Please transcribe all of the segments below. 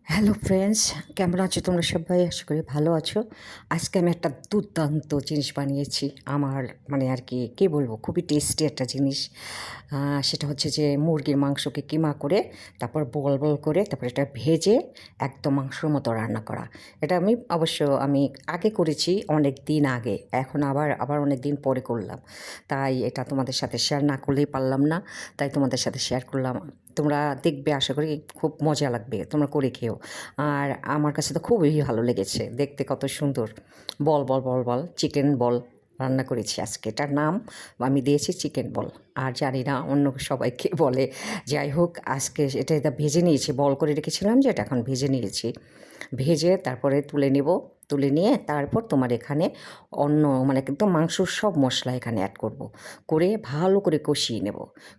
Hello friends, কেমন আছো তোমরা সবাই? আশা করি ভালো আছো। আজকে আমি একটা দুর্দান্ত জিনিস বানিয়েছি। আমার মানে আর কি, কী বলবো, খুবই টেস্টি একটা জিনিস। সেটা হচ্ছে যে মুরগির মাংসকে কিমা করে তারপর বল বল করে তারপর এটা ভেজে একদম মাংসর মতো রান্না করা। এটা আমি আগে করেছি, অনেক দিন আগে। এখন আবার অনেক দিন পরে করলাম। তাই এটা তোমাদের সাথে শেয়ার না করলেই পারলাম না। তাই তোমাদের সাথে শেয়ার করলাম। তোমরা দেখবে, আশা করি খুব মজা লাগবে, তোমরা করে খেও। আর আমার কাছে তো খুবই ভালো লেগেছে, দেখতে কত সুন্দর। বল বল বল বল চিকেন বল রান্না করেছি আজকে। এটার নাম আমি দিয়েছি চিকেন বল। আর জানি না অন্য সবাইকে বলে। যাই হোক, আজকে এটা ভেজে নিয়েছি, বল করে রেখেছিলাম যে এটা এখন ভেজে নিয়েছি। ভেজে তারপরে তুলে নেব। তুলে নিয়ে তারপর তোমার এখানে মানে একদম মাংসর সব মশলা এখানে অ্যাড করব। করে ভালো করে কষিয়ে নেব।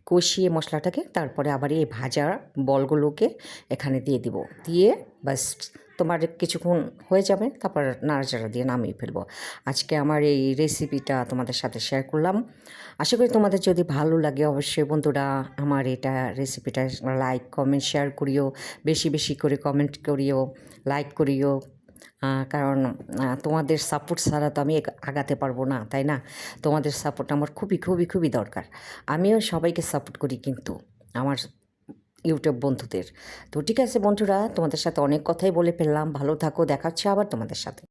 কষিয়ে মশলাটাকে তারপরে আবার এই ভাজা বলগুলোকে এখানে দিয়ে দিব। দিয়ে বাস তোমার কিছুক্ষণ হয়ে যাবে, তারপর নাড়াচাড়া দিয়ে নামিয়ে ফেলবো। আজকে আমার এই রেসিপিটা তোমাদের সাথে শেয়ার করলাম। আশা করি তোমাদের যদি ভালো লাগে, অবশ্যই বন্ধুরা আমার এটা রেসিপিটা লাইক কমেন্ট শেয়ার করিও। বেশি বেশি করে কমেন্ট করিও, লাইক করিও। কারণ তোমাদের সাপোর্ট ছাড়া তো আমি আগাতে পারবো না, তাই না? তোমাদের সাপোর্ট আমার খুবই খুবই খুবই দরকার। আমিও সবাইকে সাপোর্ট করি কিন্তু আমার ইউটিউব বন্ধুদের। তো ঠিক আছে বন্ধুরা, তোমাদের সাথে অনেক কথাই বলে ফেললাম। ভালো থাকো, দেখা হচ্ছে আবার তোমাদের সাথে।